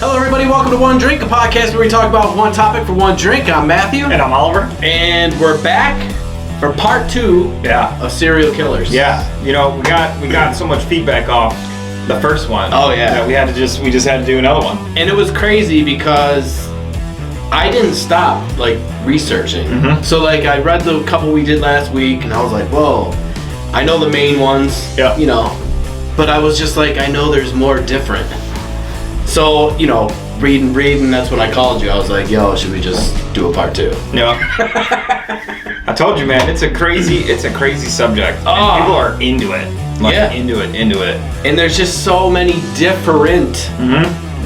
Hello everybody, welcome to One Drink, a podcast where we talk about one topic for one drink. I'm Matthew. And I'm Oliver. And we're back for part 2 of serial killers. Yeah, you know, we got so much feedback off the first one. Oh yeah. That we just had to do another one. And it was crazy because I didn't stop researching. Mm-hmm. So I read the couple we did last week and I was like, whoa, I know the main ones, you know, but I was just like, I know there's more different. So, you know, reading, that's when I called you. I was like, yo, should we just do a part 2? Yeah. I told you, man, it's a crazy subject. And people are into it. Into it. And there's just so many different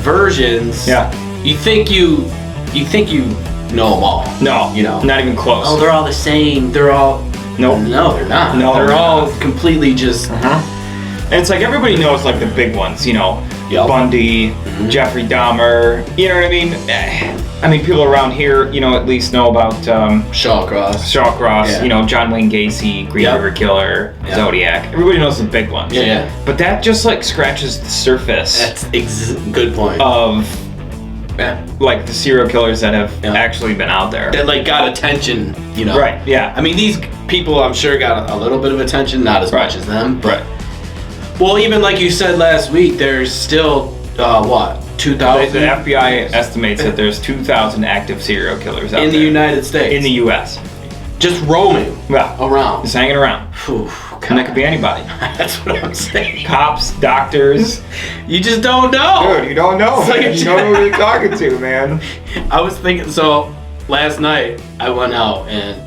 versions. Yeah. You think you know them all. No, you know. Not even close. Oh, they're all the same. They're all No, they're not. No, they're all completely just And it's like everybody knows the big ones, you know. Yep. Bundy, Jeffrey Dahmer, you know what I mean? I mean, people around here, you know, at least know about Shawcross, yeah. You know, John Wayne Gacy, Green River Killer, Zodiac. Everybody knows the big ones. Yeah. But that just scratches the surface. That's good point. Of the serial killers that have actually been out there. That got attention, you know. Right, yeah. I mean, these people I'm sure got a little bit of attention, not as much as them. Right. Well, even like you said last week, there's still, 2,000? The FBI estimates that there's 2,000 active serial killers out there. In the United States? In the U.S. Just roaming around. Just hanging around. Whew, and that could be anybody. That's what I'm saying. Cops, doctors. You just don't know. Dude, you don't know. You don't know who you're talking to, man. I was thinking, so last night I went out and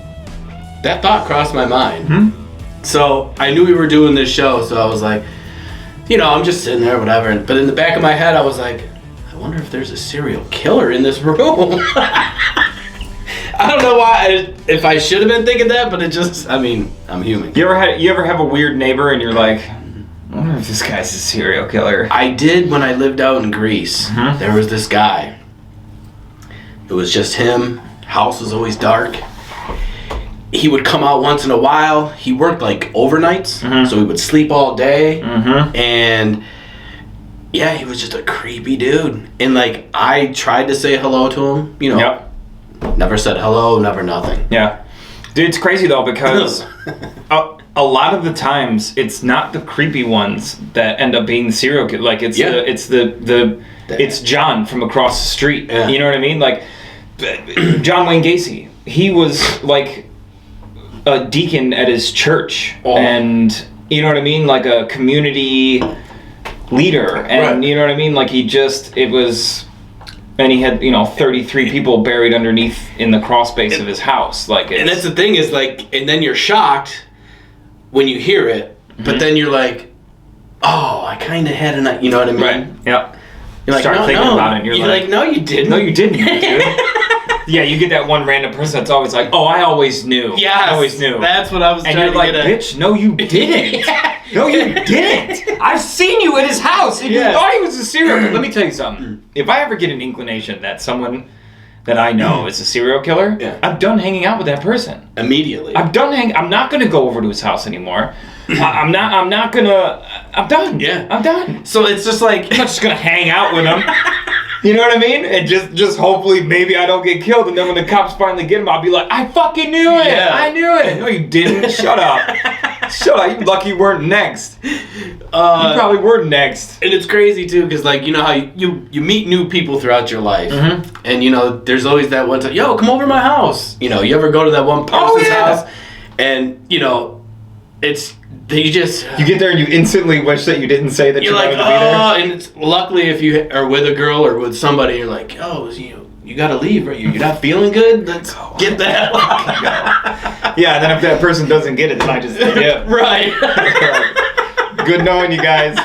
that thought crossed my mind. So I knew we were doing this show, so I was like, you know, I'm just sitting there, whatever. But in the back of my head, I was like, I wonder if there's a serial killer in this room. I don't know why, if I should have been thinking that, but it just, I mean, I'm human. You ever have a weird neighbor and you're like, I wonder if this guy's a serial killer? I did when I lived out in Greece. There was this guy. It was just him. House was always dark. He would come out once in a while. He worked overnights, so he would sleep all day. And yeah, he was just a creepy dude. And I tried to say hello to him, you know. Never said hello, never nothing. Yeah. Dude, it's crazy though because a lot of the times it's not the creepy ones that end up being the serial killer. It's John from across the street. Yeah. You know what I mean? John Wayne Gacy. He was a deacon at his church, and you know what I mean, a community leader, and you know what I mean, and he had 33 people buried underneath in the crawl space of his house, and that's the thing is and then you're shocked when you hear it, but then you're like, oh, I kind of had you know what I mean? Right. Yep. You're like, thinking about it, and you're like, no, you didn't. No, you didn't, dude. Yeah, you get that one random person that's always like, oh, I always knew. Yes, I always knew. That's what I was trying to get at. Bitch, no, you didn't. No, you didn't. I've seen you at his house, and you thought he was a serial killer. Let me tell you something. If I ever get an inclination that someone that I know is a serial killer, I'm done hanging out with that person. Immediately. I'm not going to go over to his house anymore. I'm done. Yeah. I'm done. So it's just I'm not just going to hang out with him. You know what I mean? And just hopefully maybe I don't get killed, and then when the cops finally get him, I'll be like, I fucking knew it! Yeah. I knew it! No, you didn't. Shut up. Shut up. You lucky you weren't next. You probably were next. And it's crazy too, because you know how you meet new people throughout your life, and there's always that one time, yo, come over to my house. You know, you ever go to that one person's house, and it's you get there and you instantly wish that you didn't say that you wanted to be there. And it's luckily if you are with a girl or with somebody, you're like, oh, you gotta leave, right? You're not feeling good. Let's get the hell out. Yeah, and then if that person doesn't get it, then I just dip. Right. Good knowing you guys.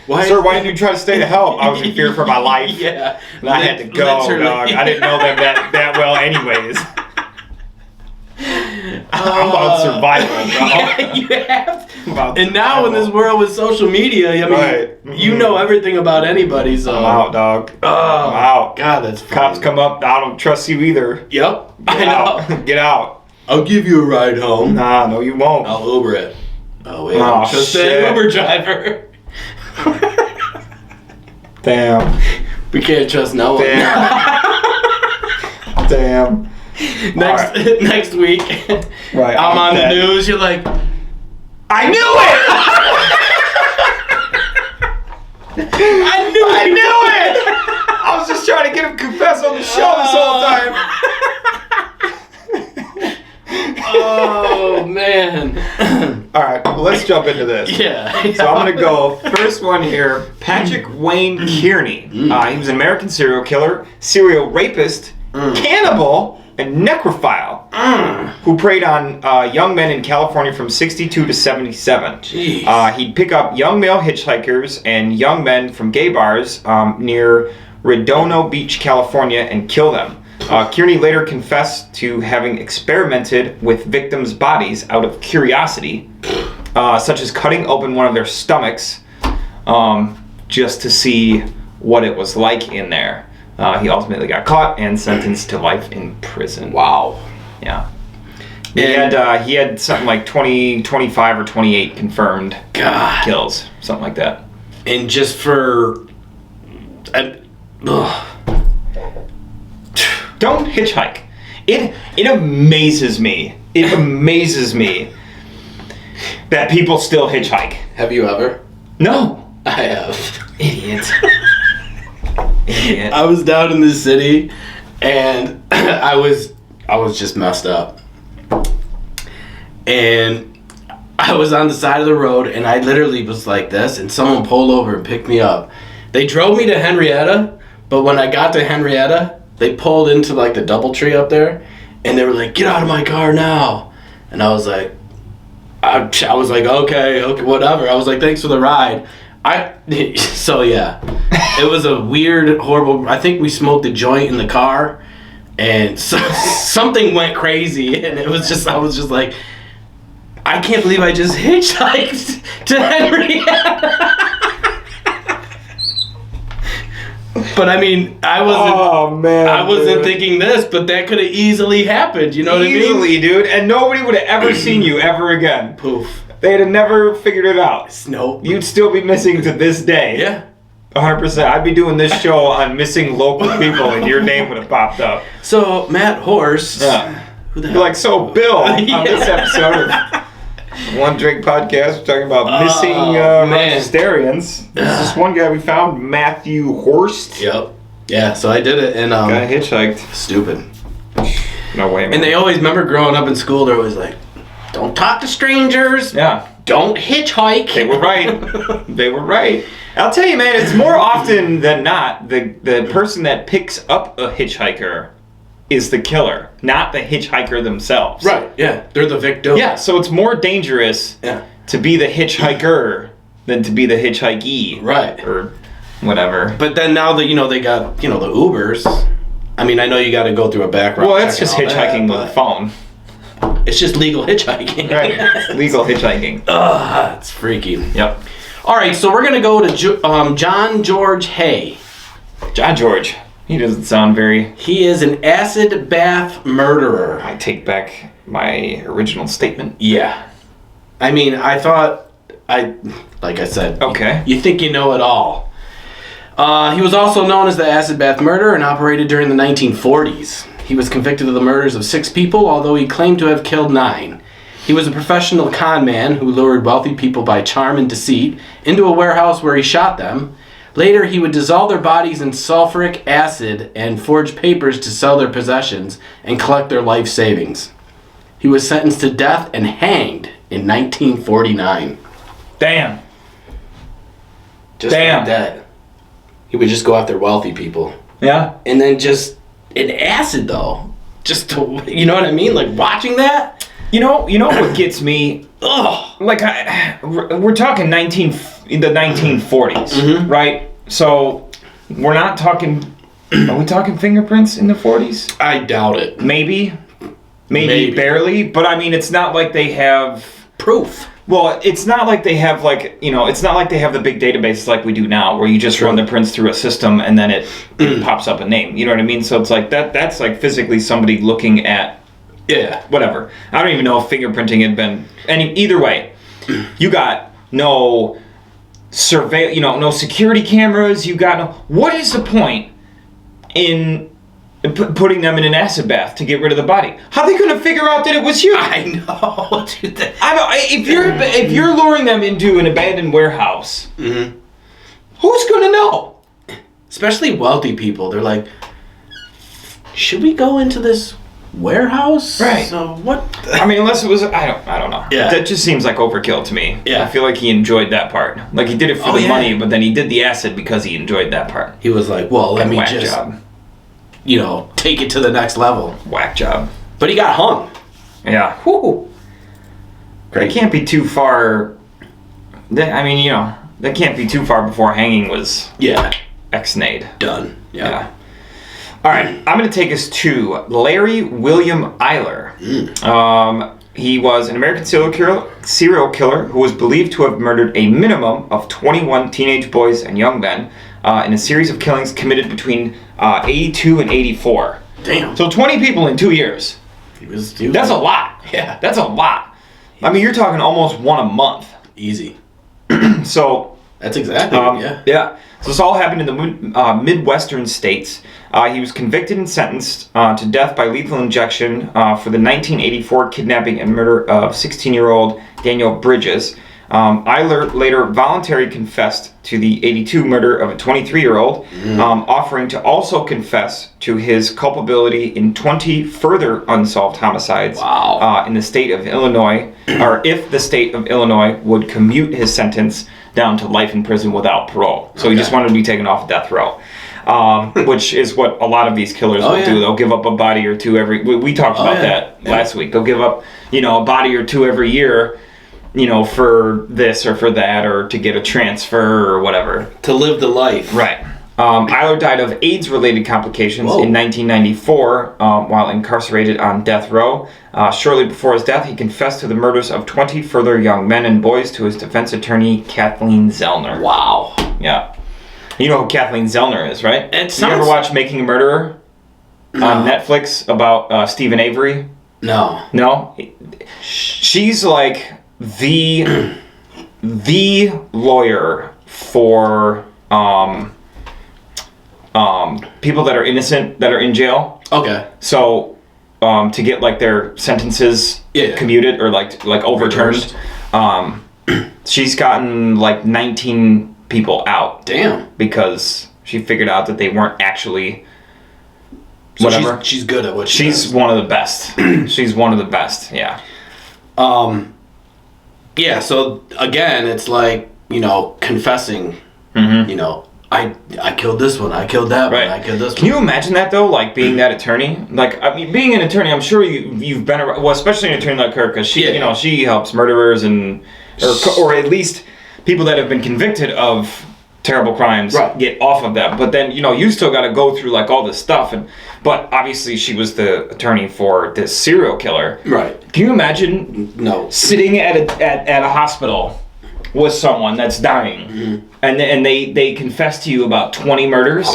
Sir, why didn't you try to stay to help? I was in fear for my life. Yeah. I had to go, dog. I didn't know them that well anyways. I'm about survival, bro. Yeah, you have to. And now in this world with social media, I mean, you know everything about anybody, so... I'm out, dog. Oh, I'm out. God, that's funny. Cops come up, I don't trust you either. Yep. I know. Get out. I'll give you a ride home. Nah, no you won't. I'll Uber it. Oh, wait. Oh, Just an Uber driver. Damn. We can't trust no one. Damn. Next week, right, I'm on the news. You're like, I knew it! I knew it! I was just trying to get him confessed on the show this whole time. Oh, man. All right, well, let's jump into this. Yeah. So I'm going to go first one here. Patrick Wayne Kearney. He was an American serial killer, serial rapist, cannibal, and necrophile who preyed on young men in California from 62 to 77. He'd pick up young male hitchhikers and young men from gay bars near Redondo Beach, California, and kill them. Kearney later confessed to having experimented with victims' bodies out of curiosity, such as cutting open one of their stomachs just to see what it was like in there. He ultimately got caught and sentenced to life in prison. Wow. Yeah. He had something like 20, 25, or 28 confirmed kills, something like that. And just for... Don't hitchhike. It amazes me. It amazes me that people still hitchhike. Have you ever? No. I have. Idiot. I was down in the city, and I was just messed up. And I was on the side of the road, and I literally was like this, and someone pulled over and picked me up. They drove me to Henrietta, but when I got to Henrietta, they pulled into like the DoubleTree up there, and they were like, "Get out of my car now!" And I was like, okay, whatever. I was like, "Thanks for the ride." So yeah, it was a weird, horrible. I think we smoked a joint in the car, and something went crazy, and I was just like, I can't believe I just hitchhiked to Henrietta. But I mean, I wasn't thinking this, but that could have easily happened. You know what I mean? Easily, dude. And nobody would have ever seen you ever again. Poof. They'd have never figured it out. Nope. You'd still be missing to this day. Yeah. 100%. I'd be doing this show on missing local people, and your name would have popped up. So, Matt Horst. Yeah. Who the You're hell? like, so Bill, on this episode of One Drink Podcast, we're talking about missing Rochesterians. There's this one guy we found, Matthew Horst. Yep. Yeah, so I did it, and Guy hitchhiked. Stupid. No way, man. And they always remember growing up in school. They're always like, "Don't talk to strangers. Yeah. Don't hitchhike." They were right. They were right. I'll tell you, man. It's more often than not the person that picks up a hitchhiker is the killer, not the hitchhiker themselves. Right. Yeah. They're the victim. Yeah. So it's more dangerous to be the hitchhiker than to be the hitchhikee. Right. Or whatever. But then now that they got the Ubers. I mean, I know you got to go through a background. Well, that's just hitchhiking with a phone. It's just legal hitchhiking. Right. It's legal hitchhiking. Ugh, it's freaky. Yep. All right, so we're gonna go to John George Hay. John George. He doesn't sound very... He is an acid bath murderer. I take back my original statement. Yeah. I mean, like I said. Okay. You think you know it all. He was also known as the acid bath murderer and operated during the 1940s. He was convicted of the murders of 6 people, although he claimed to have killed 9. He was a professional con man who lured wealthy people by charm and deceit into a warehouse where he shot them. Later, he would dissolve their bodies in sulfuric acid and forge papers to sell their possessions and collect their life savings. He was sentenced to death and hanged in 1949. Damn. Just like that. He would just go after wealthy people. Yeah. And then just in acid, though. Just to, you know what I mean? Like, watching that? You know what gets me? Ugh. Like, we're talking the 1940s, right? So, we're not talking... Are we talking fingerprints in the 40s? I doubt it. Maybe barely. But, I mean, it's not like they have... Proof. Well, it's not like they have, it's not like they have the big databases like we do now, where you just run the prints through a system and then it pops up a name. You know what I mean? So it's like, that's like physically somebody looking at... Yeah, whatever. I don't even know if fingerprinting had been... Either way, you got no no security cameras. You got no. What is the point in putting them in an acid bath to get rid of the body? How are they going to figure out that it was you? I know, dude. If you're luring them into an abandoned warehouse, mm-hmm. who's going to know? Especially wealthy people. They're like, should we go into this warehouse? Right. So what? I mean, unless it was, I don't know. Yeah. That just seems like overkill to me. Yeah. I feel like he enjoyed that part. Like he did it for the money, but then he did the acid because he enjoyed that part. He was like, well, let me whack just, job. Take it to the next level. Whack job. But he got hung. Yeah. Whew. That can't be too far. That can't be too far before hanging was ex-nayed. Done. Yeah. All right, I'm going to take us to Larry William Eiler. He was an American serial killer who was believed to have murdered a minimum of 21 teenage boys and young men in a series of killings committed between 82 and 84. Damn. So 20 people in 2 years. That's a lot. Yeah. That's a lot. I mean, you're talking almost one a month. Easy. So... That's exactly, Yeah. So this all happened in the Midwestern states. He was convicted and sentenced to death by lethal injection for the 1984 kidnapping and murder of 16-year-old Daniel Bridges. Eiler later voluntarily confessed to the 82 murder of a 23-year-old, offering to also confess to his culpability in 20 further unsolved homicides in the state of Illinois, or if the state of Illinois would commute his sentence down to life in prison without parole. So he just wanted to be taken off death row. Which is what a lot of these killers will do. They'll give up a body or two every... We talked about that last week. They'll give up, a body or two every year, for this or for that, or to get a transfer or whatever. To live the life. Right. Eiler died of AIDS-related complications in 1994 while incarcerated on death row. Shortly before his death, he confessed to the murders of 20 further young men and boys to his defense attorney, Kathleen Zellner. Wow. Yeah. You know who Kathleen Zellner is, right? You ever watch Making a Murderer on Netflix about Stephen Avery? No. No? She's like the lawyer for people that are innocent that are in jail. Okay. So to get like their sentences commuted or like overturned, she's gotten like 19 people out. Damn. Because she figured out that they weren't actually whatever. She's good at what she does. One of the best. She's one of the best, yeah. Yeah, so again, it's like, confessing, I killed this one, I killed that one, I killed this one. Can you imagine that though, like being that attorney? Like, I mean, being an attorney, I'm sure you've been around, well, especially an attorney like her, because she, she helps murderers and, or at least people that have been convicted of terrible crimes get off of that. But then, you still got to go through like all this stuff. But obviously she was the attorney for this serial killer. Right. Can you imagine sitting at a hospital with someone that's dying and they confess to you about 20 murders?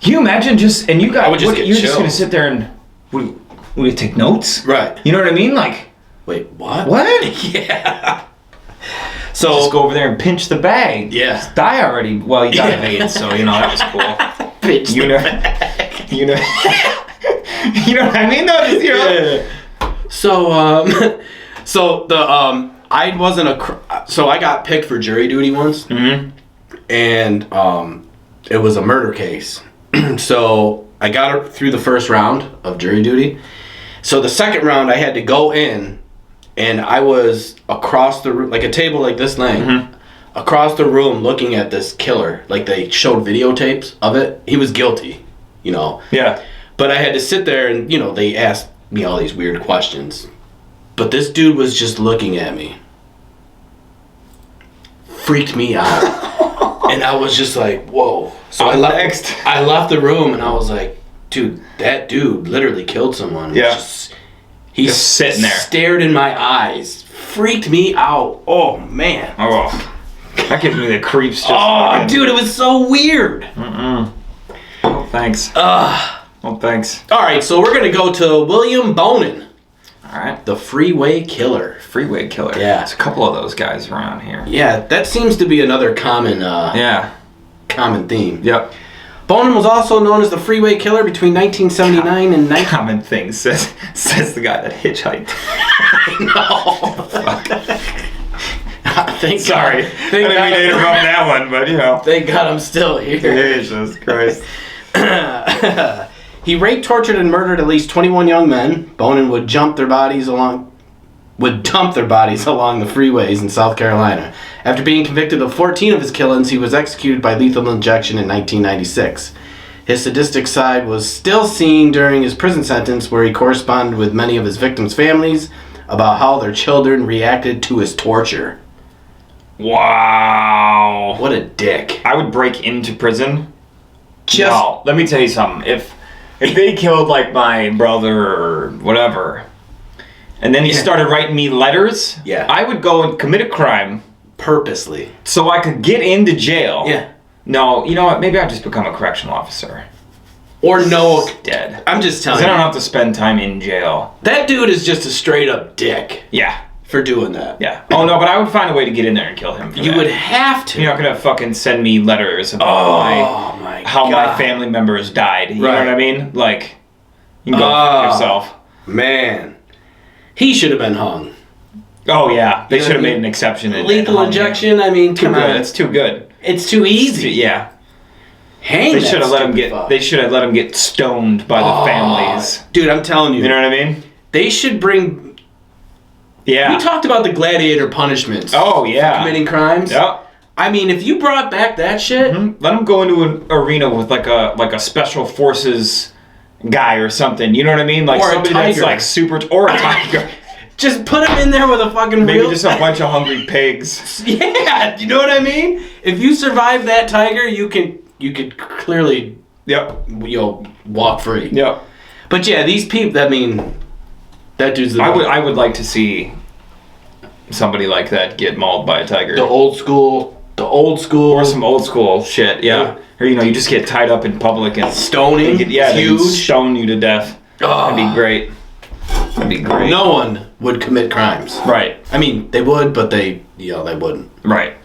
Can you imagine you're just going to sit there and would you take notes? Right. You know what I mean? Like, wait, what? What? Yeah. So just go over there and pinch the bag. Yeah. Just die already. Well, he died of AIDS, so that was cool. Pinch the bag. You know what I mean? Though. Yeah. So so the I wasn't so I got picked for jury duty once, and it was a murder case. So I got through the first round of jury duty. So the second round I had to go in. And I was across the room, like a table like this length, across the room looking at this killer. Like they showed videotapes of it. He was guilty, Yeah. But I had to sit there and, they asked me all these weird questions. But this dude was just looking at me. Freaked me out. And I was just like, whoa. So I left the room and I was like, dude, that dude literally killed someone. Yeah. He's just sitting there. Stared in my eyes. Freaked me out. Oh, man. Oh, that gives me the creeps. Dude, it was so weird. Oh, thanks. Well, thanks. All right, so we're going to go to William Bonan. All right. The freeway killer. Freeway killer. Yeah. There's a couple of those guys around here. Yeah, that seems to be another common common theme. Yep. Bonan was also known as the freeway killer between 1979 and 19... Common thing, says the guy that hitchhiked. No. Thank Sorry. God. I didn't mean to interrupt that one, but you know. Thank God I'm still here. Jesus Christ. He raped, tortured, and murdered at least 21 young men. Bonan would dump their bodies along the freeways in South Carolina. After being convicted of 14 of his killings, he was executed by lethal injection in 1996. His sadistic side was still seen during his prison sentence, where he corresponded with many of his victims' families about how their children reacted to his torture. Wow. What a dick. I would break into prison. No, let me tell you something. If they killed like my brother or whatever, and then he started writing me letters, I would go and commit a crime purposely so I could get into jail. Yeah. No, you know what? Maybe I'll just become a correctional officer. Or no. Dead. I'm just telling you. I don't have to spend time in jail. That dude is just a straight up dick. Yeah. For doing that. Yeah. Oh no, but I would find a way to get in there and kill him. You would have to. You're not gonna fucking send me letters about how my family members died. You know what I mean? Like, you can go fuck yourself. Man. He should have been hung. Oh yeah. They should have made an exception. Lethal injection, I mean, come on. It's too good. It's too easy. Yeah. Hang They should have let him get. They should have let him get stoned by the families. Dude, I'm telling you. You know what I mean? They should bring. Yeah. We talked about the gladiator punishments. Oh yeah. For committing crimes. Yep. I mean, if you brought back that shit, let him go into an arena with like a special forces guy or something. You know what I mean? Like or somebody that's like super or a tiger. Just put him in there with a fucking maybe just a bunch of hungry pigs. Yeah, you know what I mean? If you survive that tiger, you could clearly walk free. Yep. But yeah, these people. I mean, that dude's the. I would like to see somebody like that get mauled by a tiger. The old school. Or some old school shit. Yeah. Or you just get tied up in public and stoning. They stone you to death. That'd be great. That'd be great. No one would commit crimes. Right. I mean, they would, but they wouldn't. Right.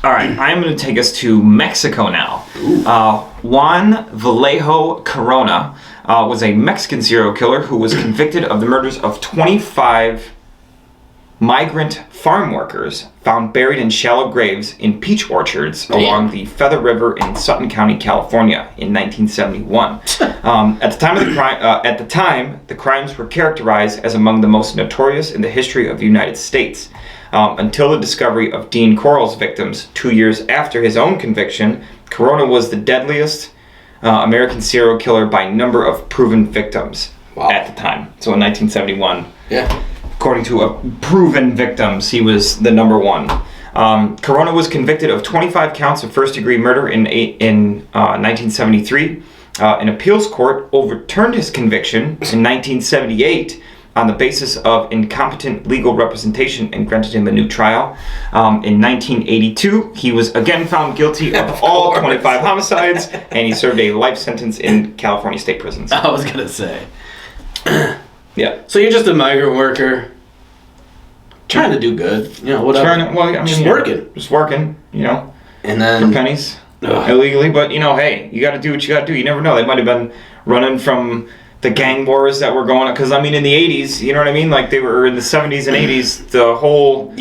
All right, I'm going to take us to Mexico now. Juan Vallejo Corona was a Mexican serial killer who was convicted of the murders of 25 migrant farm workers found buried in shallow graves in peach orchards along the Feather River in Sutton County, California, in 1971. At the time, the crimes were characterized as among the most notorious in the history of the United States. Until the discovery of Dean Corll's victims 2 years after his own conviction, Corona was the deadliest American serial killer by number of proven victims at the time. So in 1971. Yeah. According to proven victims, he was the number one. Corona was convicted of 25 counts of first-degree murder in 1973. An appeals court overturned his conviction in 1978 on the basis of incompetent legal representation and granted him a new trial. In 1982, he was again found guilty of all 25 homicides, and he served a life sentence in California state prisons. I was going to say. Yeah. So you're just a migrant worker, trying to do good, whatever. Just working, and then for pennies, illegally. But hey, you got to do what you got to do. You never know. They might have been running from the gang wars that were going on. Because in the 80s, you know what I mean? Like they were in the 70s and 80s. The whole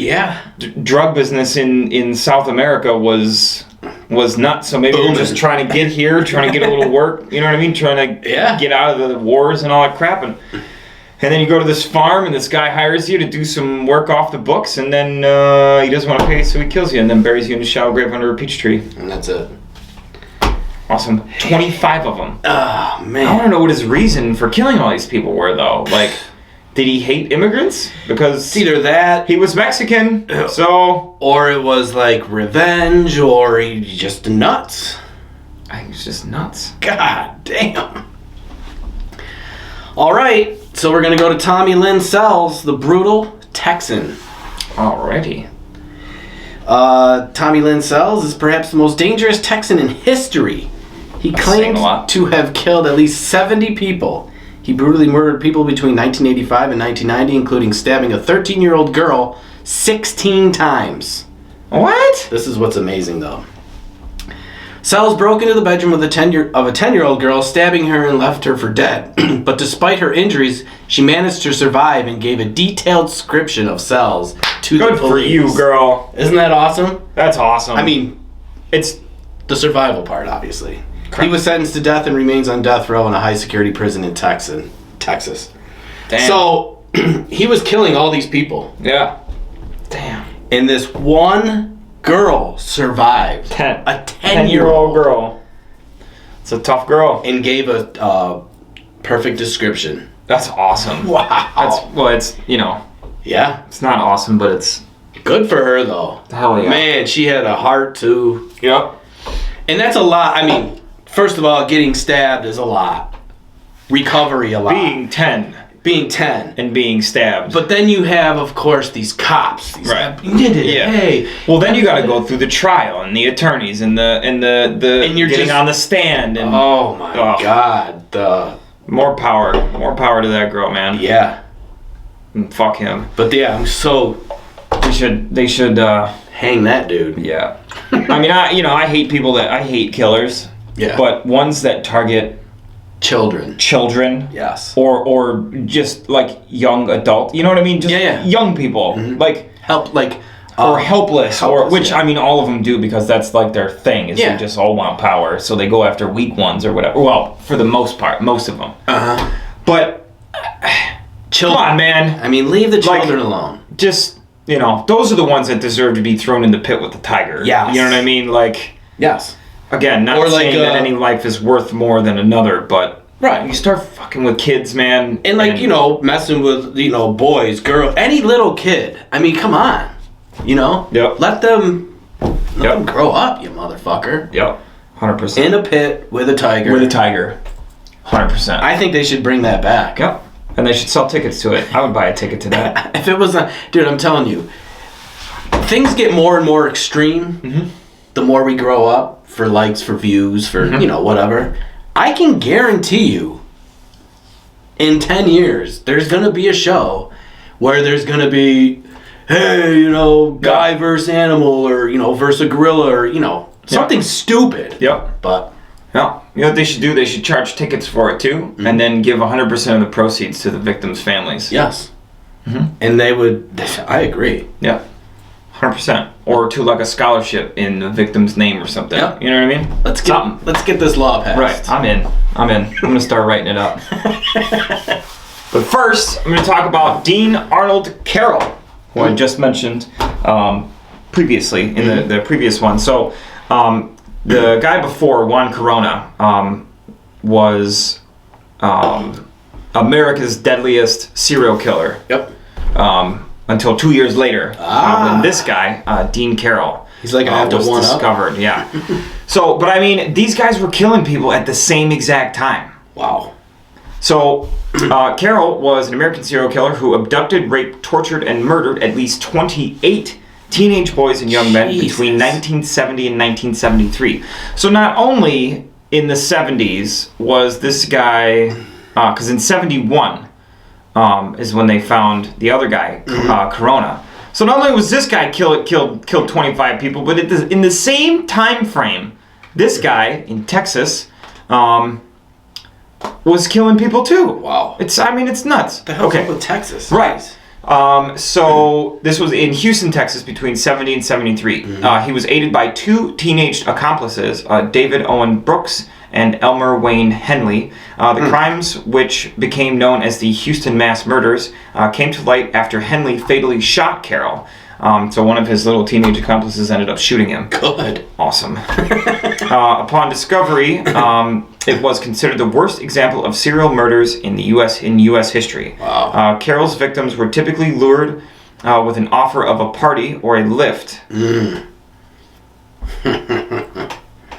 drug business in South America was nuts. So maybe we're just trying to get here, trying to get a little work. You know what I mean? Trying to get out of the wars and all that crap. And then you go to this farm, and this guy hires you to do some work off the books, and then he doesn't want to pay, so he kills you, and then buries you in a shallow grave under a peach tree. And that's it. Awesome. 25 of them. Oh, man. I want to know what his reason for killing all these people were, though. Like, did he hate immigrants? Because it's either that. He was Mexican, so... Or it was, like, revenge, or he just nuts. I think he was just nuts. God damn. All right. So we're going to go to Tommy Lynn Sells, the brutal Texan. Alrighty. Tommy Lynn Sells is perhaps the most dangerous Texan in history. He claims to have killed at least 70 people. He brutally murdered people between 1985 and 1990, including stabbing a 13-year-old girl 16 times. What? This is what's amazing, though. Sells broke into the bedroom of a 10-year-old girl, stabbing her and left her for dead. But despite her injuries, she managed to survive and gave a detailed description of Sells to the police. Good for you, girl. Isn't that awesome? That's awesome. I mean, it's the survival part, obviously. Correct. He was sentenced to death and remains on death row in a high-security prison in Texas. Damn. So, he was killing all these people. Yeah. Damn. And this one girl survived. A 10-year-old girl. It's a tough girl. And gave a perfect description. That's awesome. Wow. It's, Yeah. it's not awesome, but it's... Good for her, though. Hell yeah. Man, she had a heart, too. Yep. And that's a lot. I mean, first of all, getting stabbed is a lot. Recovery, a lot. Being 10. And being stabbed. But then you have, of course, these cops. Right. You did it. Yeah. Hey. Well, then you got to go through the trial and the attorneys and the you're getting just on the stand and oh my God. More power to that girl, man. Yeah. And fuck him. But yeah, I'm so They should hang that dude. Yeah. I mean, I hate I hate killers. Yeah. But ones that target children. Yes. Or just like young adult. You know what I mean? Just young people. Mm-hmm. Like or helpless, which I mean all of them do because that's like their thing is they just all want power, so they go after weak ones or whatever. Well, for the most part, most of them. But children, come on, man. I mean, leave the children alone. Just those are the ones that deserve to be thrown in the pit with the tiger. Yes. You know what I mean? Like yes. Again, not saying that any life is worth more than another, but you start fucking with kids, man, and messing with boys, girls, any little kid. I mean, come on. Yep. Let them grow up, you motherfucker. Yep. 100%. In a pit with a tiger. 100%. I think they should bring that back. Yep. And they should sell tickets to it. I would buy a ticket to that. If it was dude, I'm telling you, things get more and more extreme the more we grow up, for likes, for views, for, whatever. I can guarantee you, in 10 years, there's going to be a show where there's going to be, hey, guy versus animal, or, versus a gorilla, or, something stupid. Yep. But... Yeah. You know what they should do? They should charge tickets for it, too, and then give 100% of the proceeds to the victims' families. Yes. And they would... I agree. Yeah. 100%. Or to like a scholarship in the victim's name or something. Yep. You know what I mean? Let's get this law passed. Right. I'm in. I'm going to start writing it up. But first, I'm going to talk about Dean Arnold Carroll, who I just mentioned previously in the previous one. So the guy before, Juan Corona, was America's deadliest serial killer. Yep. Until 2 years later, when this guy, Dean Carroll, he's like, I have to was one discovered. Up. Yeah. So, but I mean, these guys were killing people at the same exact time. Wow. So, Carroll was an American serial killer who abducted, raped, tortured, and murdered at least 28 teenage boys and young men between 1970 and 1973. So not only in the 70s was this guy, because in 71, is when they found the other guy, Corona. So not only was this guy killed 25 people, but in the same time frame, this guy in Texas was killing people too. Wow. It's nuts. The hell's up with Texas? Right. So this was in Houston, Texas, between 70 and 73. He was aided by two teenage accomplices, David Owen Brooks and Elmer Wayne Henley. The crimes, which became known as the Houston mass murders, came to light after Henley fatally shot Carroll. So one of his little teenage accomplices ended up shooting him. Good. Awesome. Upon discovery, it was considered the worst example of serial murders in the U.S. history. Wow. Carroll's victims were typically lured with an offer of a party or a lift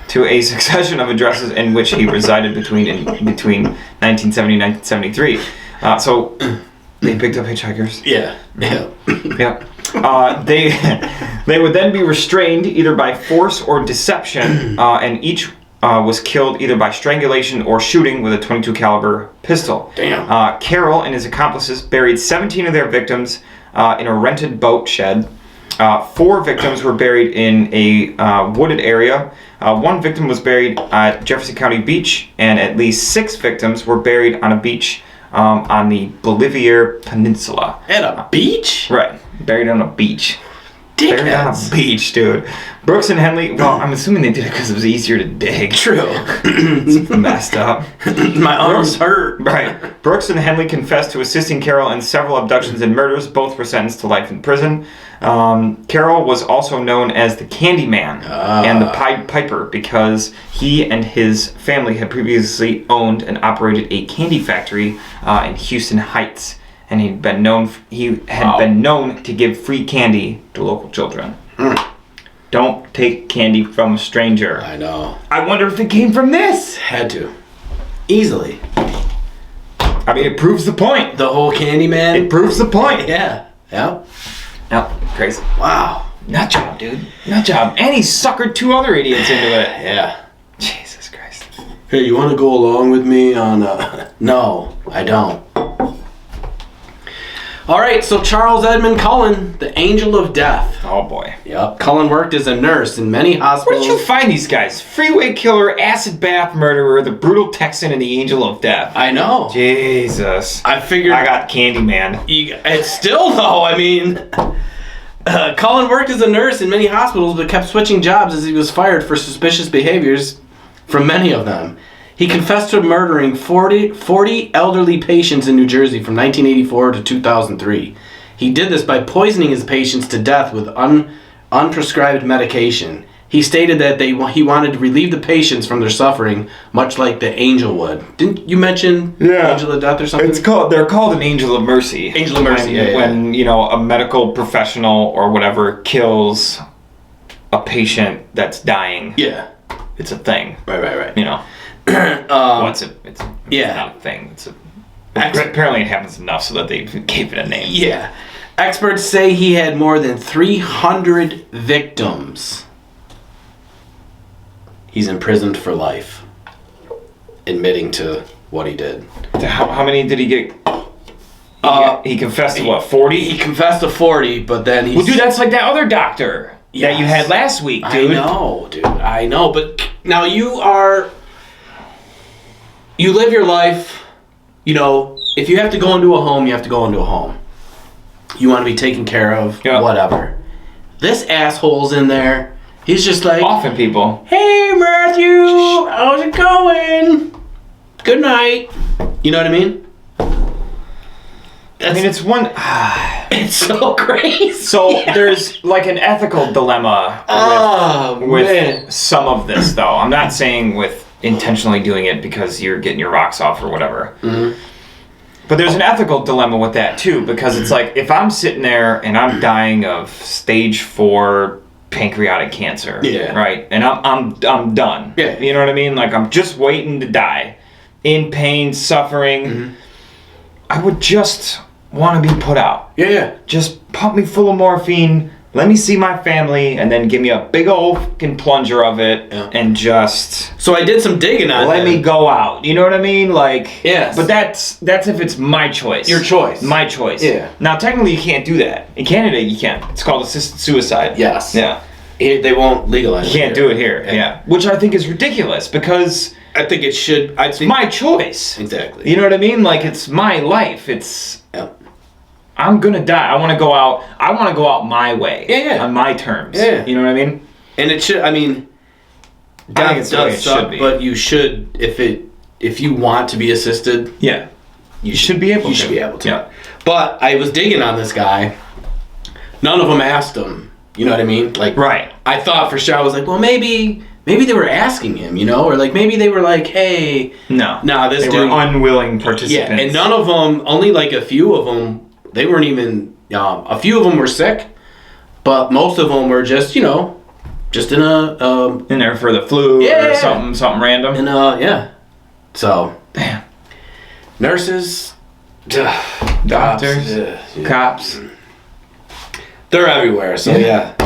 to a succession of addresses in which he resided between 1970 and 1973. So they picked up hitchhikers. Yeah. They would then be restrained either by force or deception, and each was killed either by strangulation or shooting with a .22 caliber pistol. Damn. Carroll and his accomplices buried 17 of their victims in a rented boat shed. 4 victims were buried in a wooded area. 1 victim was buried at Jefferson County Beach, and at least 6 victims were buried on a beach on the Bolivier Peninsula. At a beach? Right. Buried on a beach. Dickheads. Buried on a beach, dude. Brooks and Henley, well, I'm assuming they did it because it was easier to dig. True. It's messed up. My arms hurt. Right. Brooks and Henley confessed to assisting Carroll in several abductions and murders. Both were sentenced to life in prison. Carroll was also known as the Candyman and the Pied Piper because he and his family had previously owned and operated a candy factory in Houston Heights. And he had been known to give free candy to local children. Don't take candy from a stranger. I know. I wonder if it came from this. Had to. Easily. I mean, it proves the point. The whole Candyman? It proves the point. Yeah. Yep. Yep. Crazy. Wow. Nut job, dude. Nut job. And he suckered 2 other idiots into it. Yeah. Jesus Christ. Hey, you want to go along with me on... No, I don't. All right, so Charles Edmond Cullen, the Angel of Death. Oh, boy. Yep. Cullen worked as a nurse in many hospitals. Where did you find these guys? Freeway killer, acid bath murderer, the brutal Texan, and the Angel of Death. I know. Jesus. I figured... I got Candyman. It's still, though, I mean... Cullen worked as a nurse in many hospitals, but kept switching jobs as he was fired for suspicious behaviors from many of them. He confessed to murdering 40 elderly patients in New Jersey from 1984 to 2003. He did this by poisoning his patients to death with unprescribed medication. He stated that he wanted to relieve the patients from their suffering, much like the angel would. Didn't you mention Angel of Death or something? They're called an Angel of Mercy. Angel of Mercy, when a medical professional or whatever kills a patient that's dying. Yeah. It's a thing. Right. It's not a thing. Apparently it happens enough so that they gave it a name. Yeah. Experts say he had more than 300 victims. He's imprisoned for life, admitting to what he did. How many did he get? He confessed to what, 40? He confessed to 40, but then he's... Well, dude, that's like that other doctor that you had last week, dude. I know, but now you live your life, if you have to go into a home, you have to go into a home. You want to be taken care of, whatever. This asshole's in there. He's just like... Offing people. Hey, Matthew, how's it going? Good night. You know what I mean? It's one... It's so crazy. So there's like an ethical dilemma with some of this, though. I'm not saying with intentionally doing it because you're getting your rocks off or whatever. Mm-hmm. But there's an ethical dilemma with that, too, because it's like, if I'm sitting there and I'm dying of stage 4 pancreatic cancer, right? And I'm done. Yeah. You know what I mean? Like, I'm just waiting to die. In pain, suffering. Mm-hmm. I would just want to be put out. Yeah. Just pump me full of morphine, let me see my family, and then give me a big old fucking plunger of it, and just... So I did some digging on Let me go out. You know what I mean? Like... Yes. But that's if it's my choice. Your choice. My choice. Yeah. Now, technically, you can't do that. In Canada, you can. It's called assisted suicide. Yes. Yeah. They won't legalize it. You can't do it here. Yeah. Which I think is ridiculous, because... I think it should... It's my choice. Exactly. You know what I mean? Like, it's my life. It's... Yep. I'm gonna die. I want to go out. I want to go out my way. Yeah. On my terms. Yeah. You know what I mean? And it should. I mean, death does suck, but you should, if you want to be assisted. Yeah. You should be able to. You should be able to. Yeah. But I was digging on this guy. None of them asked him. You know what I mean? Like. Right. I thought for sure. I was like, well, maybe they were asking him, or like maybe they were like, hey. No. This they dude. Were unwilling participants. Yeah, and none of them. Only like a few of them. They weren't even, a few of them were sick, but most of them were just, just in a... in there for the flu or something random. So, damn. Nurses, doctors, cops. They're everywhere, so yeah.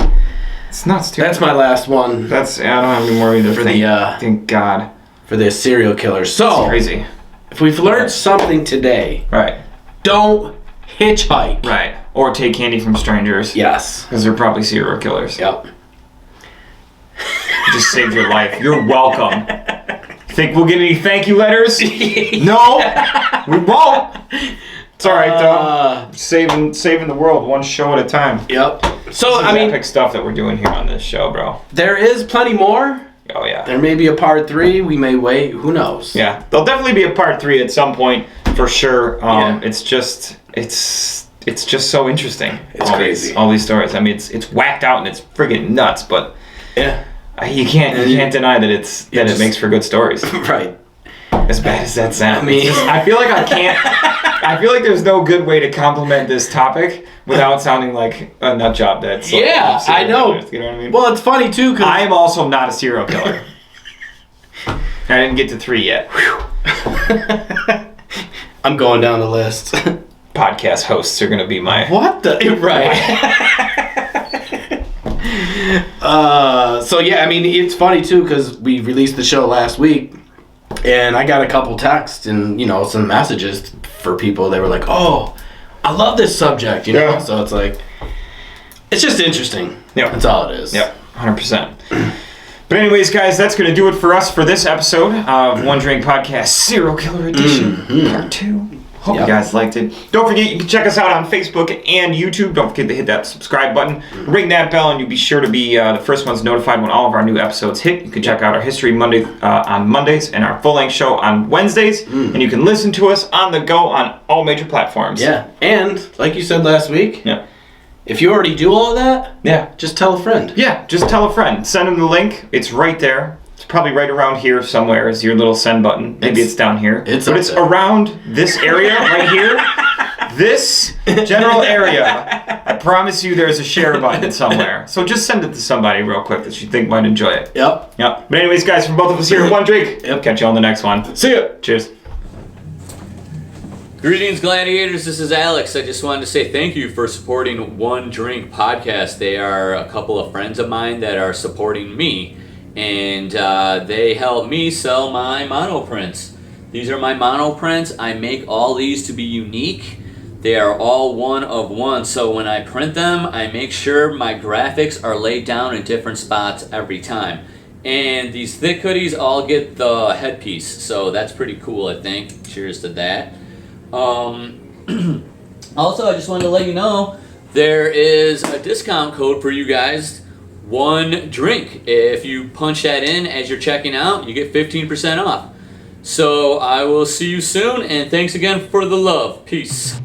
It's nuts, too. That's my last one. I don't have any more either. Thank God. For the serial killers. So, that's crazy. If we've learned something today, right? Don't hitchhike. Right. Or take candy from strangers. Yes. Because they're probably serial killers. Yep. Just saved your life. You're welcome. Think we'll get any thank you letters? No, we won't. It's all right though. Saving the world one show at a time. Yep. So this is epic stuff that we're doing here on this show, bro. There is plenty more. Oh yeah. There may be a part 3. We may wait. Who knows? Yeah. There'll definitely be a part 3 at some point for sure. Yeah. It's just so interesting. It's crazy. All these stories. I mean, it's whacked out and it's friggin' nuts, but yeah. You can't deny that it makes for good stories. Right. As bad as that sounds. I mean, I feel like I feel like there's no good way to compliment this topic without sounding like a nut job that's like, I know. You know what I mean? Well, it's funny too because I am also not a serial killer. I didn't get to 3 yet. I'm going down the list. Podcast hosts are gonna be my what the right. So yeah, I mean it's funny too because we released the show last week, and I got a couple texts and some messages for people. They were like, "Oh, I love this subject," Yeah. So it's like, it's just interesting. Yeah, that's all it is. Yep, 100%. But anyways, guys, that's going to do it for us for this episode of One Drink Podcast Serial Killer Edition Part 2. Hope you guys liked it. Don't forget, you can check us out on Facebook and YouTube. Don't forget to hit that subscribe button. Ring that bell, and you'll be sure to be the first ones notified when all of our new episodes hit. You can check out our History Monday on Mondays and our full-length show on Wednesdays. And you can listen to us on the go on all major platforms. Yeah, and like you said last week, if you already do all of that, just tell a friend. Yeah, just tell a friend. Send them the link. It's right there. It's probably right around here somewhere is your little send button. Maybe it's down here. It's around this area right here. This general area. I promise you there's a share button somewhere. So just send it to somebody real quick that you think might enjoy it. Yep. But anyways, guys, from both of us here at One Drink, catch you on the next one. See ya. Cheers. Greetings, gladiators. This is Alex. I just wanted to say thank you for supporting One Drink Podcast. They are a couple of friends of mine that are supporting me, and they help me sell my monoprints. These are my monoprints. I make all these to be unique. They are all one of one, so when I print them, I make sure my graphics are laid down in different spots every time. And these thick hoodies all get the headpiece, so that's pretty cool, I think. Cheers to that. Also, I just wanted to let you know there is a discount code for you guys, One Drink. If you punch that in as you're checking out, you get 15% off. So I will see you soon, and thanks again for the love. Peace.